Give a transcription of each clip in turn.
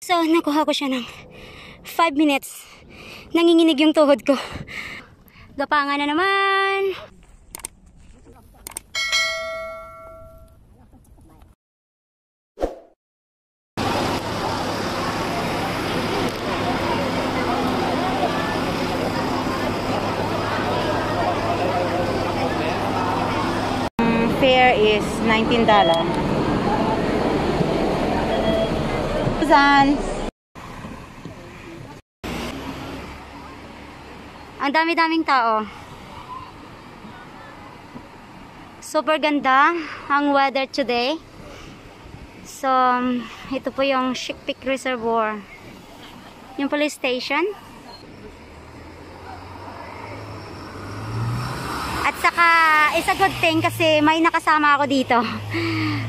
So, nakuha ko siya ng 5 minutes. Nanginginig yung tuhod ko. Gapangan na naman. Fare is $19. Ang dami-daming tao. Super ganda ang weather today. So, ito po yung Chick Peak Reservoir. Yung police station. At saka, it's a good thing kasi may nakasama ako dito.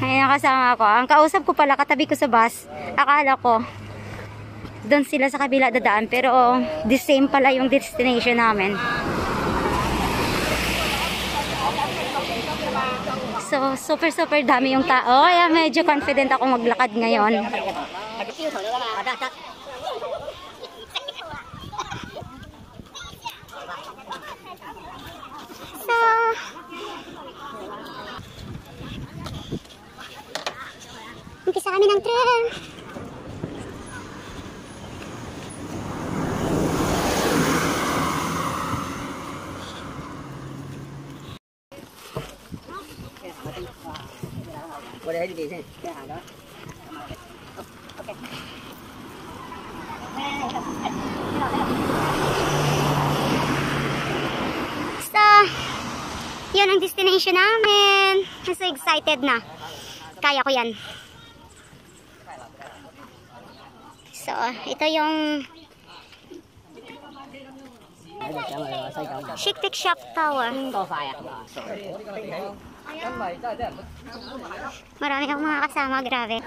May nakasama ako. Ang kausap ko pala, katabi ko sa bus. Akala ko, doon sila sa kabila dadaan. Pero, the same pala yung destination namin. So, super dami yung tao. Kaya medyo confident ako maglakad ngayon. Umpisa kami ng trail. So, yun ang destination namin. I'm so excited na. Kaya ko yan. So, ito yung Chick Peak Shock Tower. Marami akong mga kasama, grabe.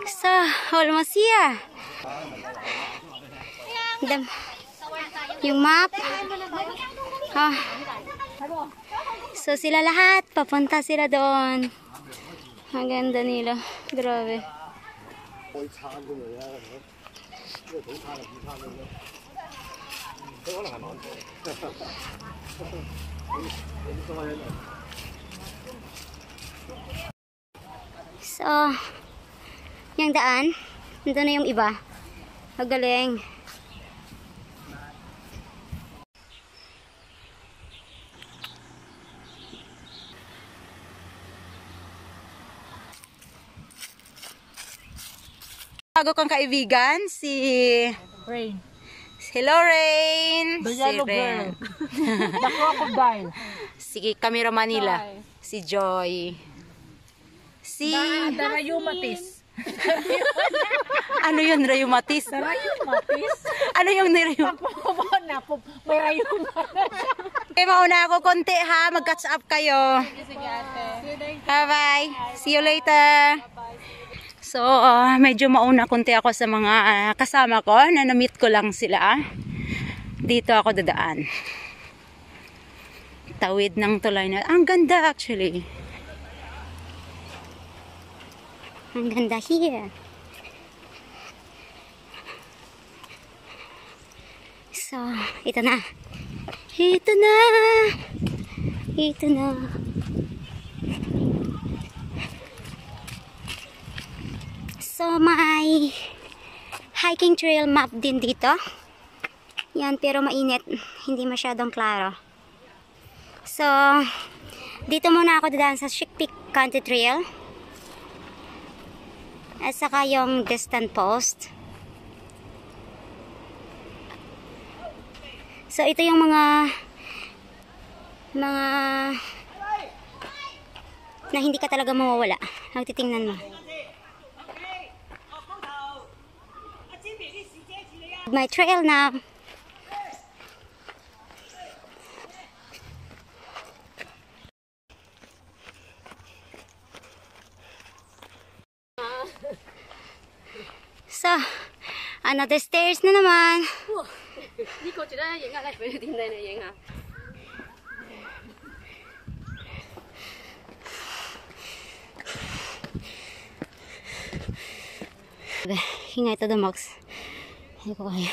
So, almost here. Yung map. So, sila lahat, papunta sila doon. Ang ganda nila. Grabe. So, yung daan, nandun na yung iba. Magaling. Bago kang kaibigan, si Rain. Hello, Rain. The yellow girl. The crocodile. Si cameraman nila. Si Joy. Si... The rheumatis. Ano yun, rheumatis? The rheumatis? Ano yung rheumatis? May rheumatis. Okay, mauna ako konti ha. Mag-catch up kayo. Sige ate. Bye-bye. See you later. So, medyo mauna konti ako sa mga kasama ko na na-meet ko lang sila. Dito ako dadaan. Tawid ng tulay na. Ang ganda actually. Ang ganda here. So, ito na. Ito na. Ito na. So, may hiking trail map din dito. Yan, pero mainit. Hindi masyadong klaro. So, dito muna ako dadaan sa Chick Peak Country Trail. At saka yung distant post. So, ito yung mga na hindi ka talaga mawawala. Ang titingnan mo. My trail now. So, another stairs na naman. Hingay to the max. Hindi ko kaya.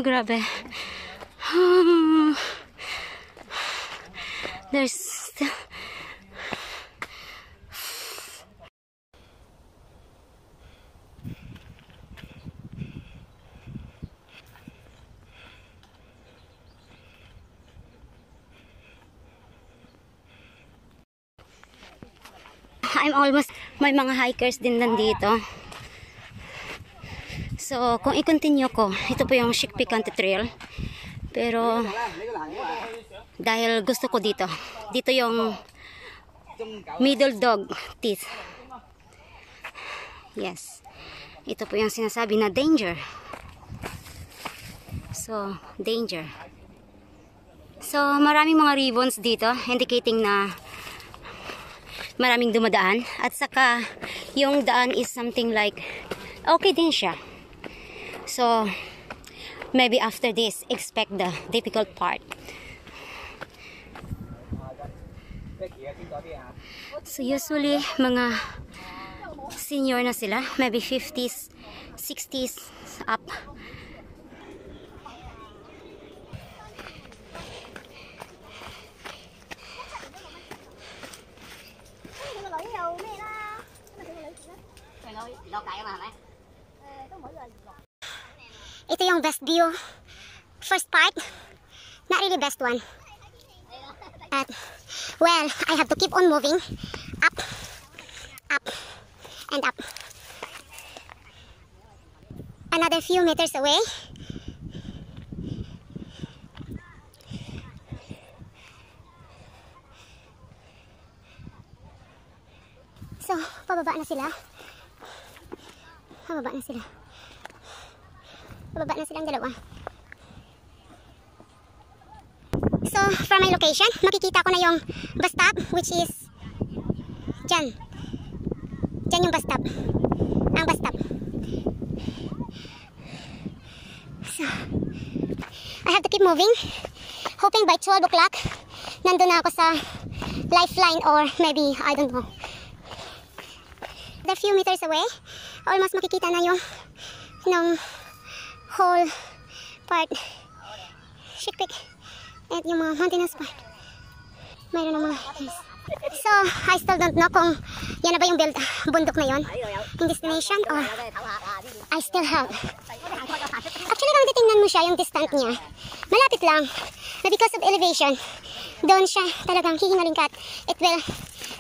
Grabe. There's still... I'm almost... May mga hikers din nandito. So, kung i-continue ko, ito po yung Chick Peak Country Trail. Pero, dahil gusto ko dito. Dito yung middle dog teeth. Yes. Ito po yung sinasabi na danger. So, danger. So, maraming mga ribbons dito, indicating na maraming dumadaan. At saka, yung daan is something like, okay din siya. So, maybe after this, expect the difficult part. So, usually, mga senior na sila. Maybe 50s, 60s up. Ito yung best view. First part, not really best one. At, well, I have to keep on moving. Up, up, and up. Another few meters away. So, pababa na sila. Pababa na sila. Pababa na silang dalawa. So, from my location, makikita ko na yung bus stop, which is dyan. Dyan yung bus stop. Ang bus stop. So, I have to keep moving. Hoping by 12 o'clock, nandun na ako sa lifeline or maybe, I don't know. A few meters away, almost makikita na yung whole part. Chick Peak. At yung mga mountainous part. Mayroon ng mga hikers. So, I still don't know kung yan na ba yung bundok na yon, yung destination, or I still have. Actually, kung titingnan mo siya, yung distance niya, malapit lang. Na because of elevation, doon siya talagang hihingaling ka. It will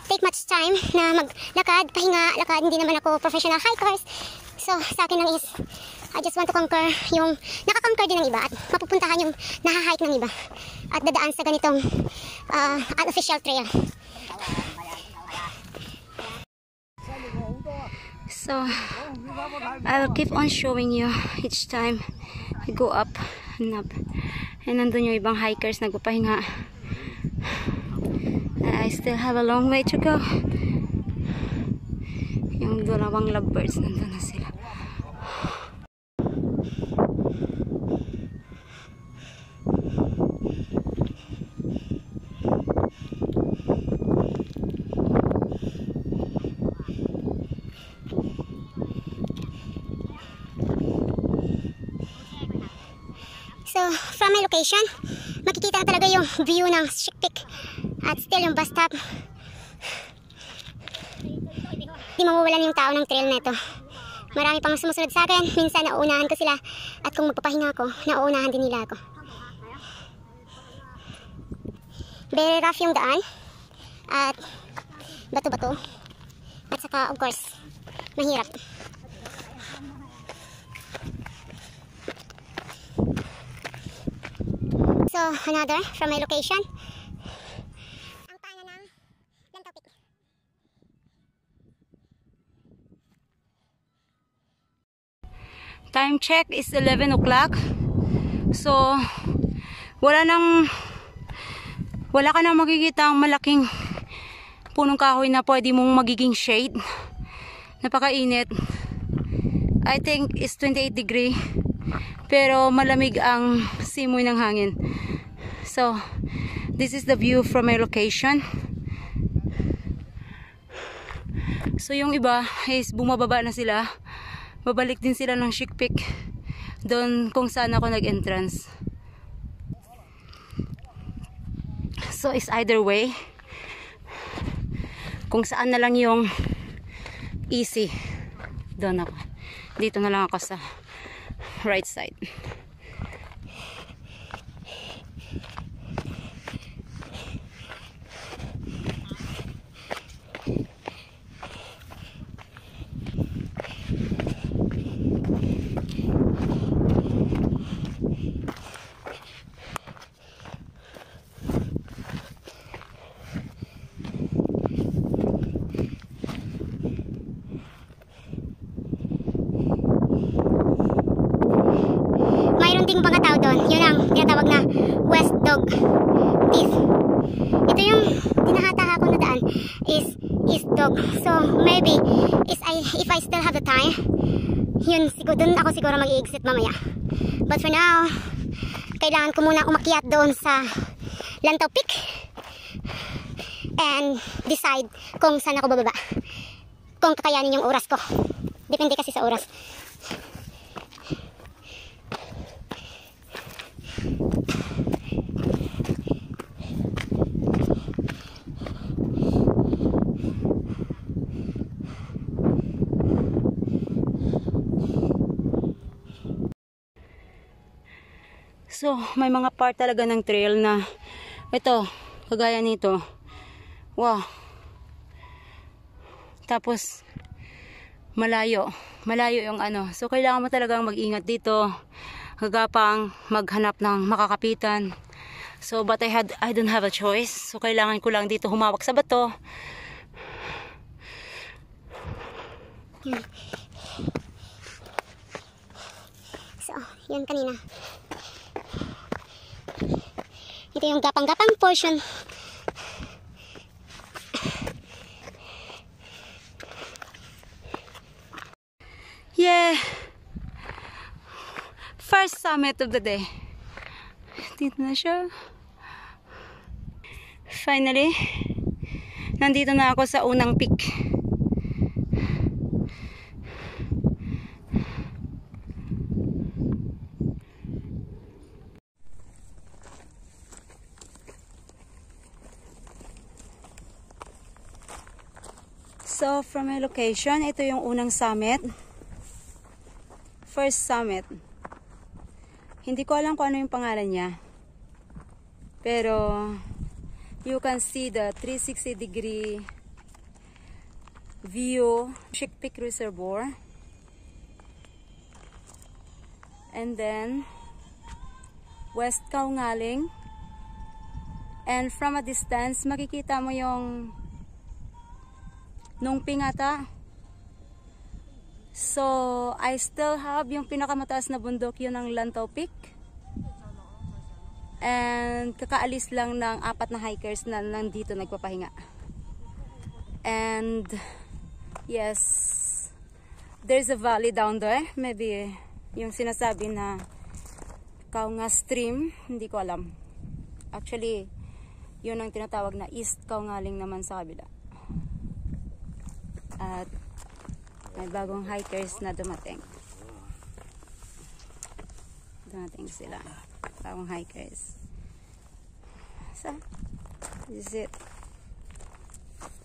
take much time na maglakad, pahinga, lakad. Hindi naman ako professional hikers. So, sa akin lang is, I just want to conquer yung nakakonquer din ng iba at mapupuntahan yung nahahike ng iba at dadaan sa ganitong unofficial trail. So, I will keep on showing you each time I go up and up. And nandun yung ibang hikers nagpapahinga. And I still have a long way to go. Yung dalawang lovebirds nandun na sila. So, from my location, makikita na talaga yung view ng Chick Peak at still yung bus stop. Hindi mawawalan yung tao ng trail na ito. Marami pang sumusunod sa akin. Minsan nauunahan ko sila at kung magpapahinga ako, nauunahan din nila ako. Very rough yung daan at bato-bato at saka of course mahirap. So, another from my location. Ang pana ng Lantaw Peak. Time check is 11 o'clock. So, wala ka nang makikita ang malaking punong kahoy na pwede mong magiging shade. Napakainit. I think it's 28 degree. Pero malamig ang simoy ng hangin. So, this is the view from my location. So, yung iba is bumababa na sila. babalik din sila ng Shikpik doon kung saan ako nag-entrance. So it's either way, kung saan na lang yung easy, doon ako. Dito na lang ako sa right side. Mayroon ding mga tao doon. Yun ang tinatawag na West Dog Teeth. Ito yung tinahataha ko na daan is East Dog. So maybe if I still have the time, yun siguro doon ako siguro mag-i-exit mamaya. But for now, kailangan ko muna umakyat doon sa Lantaw Peak and decide kung saan ako bababa. Kung kakayanin yung oras ko. Depende kasi sa oras. So, may mga part talaga ng trail na ito, kagaya nito. Wow. Tapos malayo yung ano. So, kailangan mo talagang mag-ingat dito. Kagapang maghanap ng makakapitan. So, but I don't have a choice. So, kailangan ko lang dito humawak sa bato. So, yun kanina. Ito yung gapang-gapang portion. Yeah! First summit of the day. Dito na siya. Finally, nandito na ako sa unang peak. So, from my location, ito yung unang summit. First summit. Hindi ko alam kung ano yung pangalan niya. Pero, you can see the 360-degree view, Shikpik Reservoir. And then, West Kaungaling. And from a distance, makikita mo yung Nungping ata. So, I still have yung pinakamataas na bundok, yun ang Lantaw Peak. And kakaalis lang ng 4 na hikers na nandito nagpapahinga. And yes, there's a valley down there. Maybe yung sinasabi na Kaunga Stream, hindi ko alam. Actually, yun ang tinatawag na East Kaungaling naman sa kabila. At may bagong hikers na dumating. Dumating sila. Bagong hikers. So, this is it.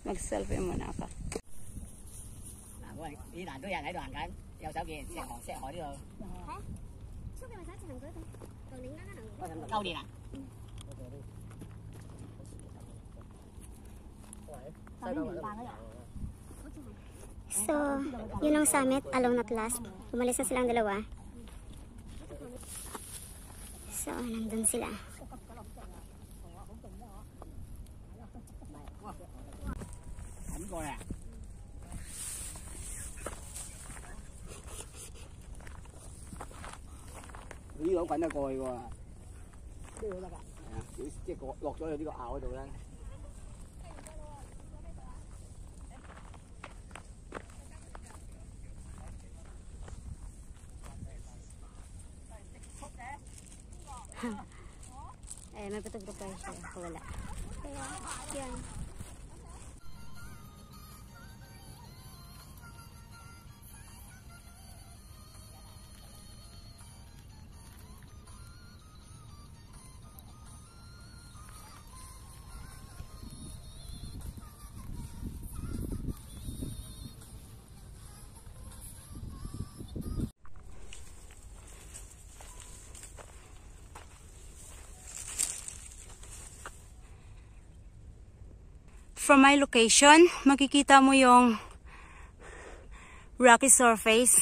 Mag-selfie muna ako. Đi đoàn tôi này đoàn cái theo sao kia sẽ hỏi đi rồi. Câu đi nè. So, yun ang summit, alone at last. Umalis na silang dalawa. So, nandun sila. Ảnh coi nè.呢個滾得過去喎。呢個得㗎。係啊，即係落咗有呢個拗喺度咧。Eh, may photographer siya. Wala. Kaya, yan. from my location, makikita mo yung rocky surface.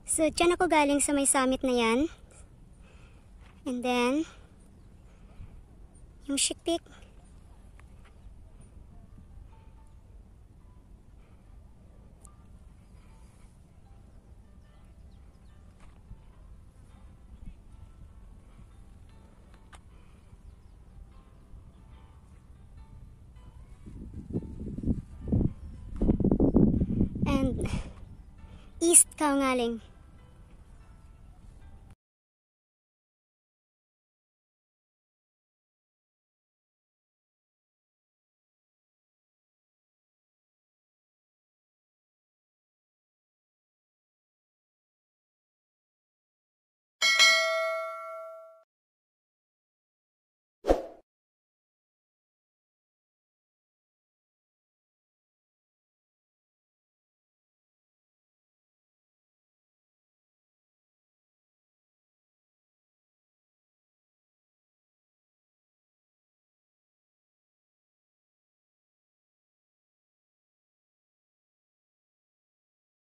So, dyan ako galing sa may summit na yan. And then, yung Chic Peak. And, east ka ngaling.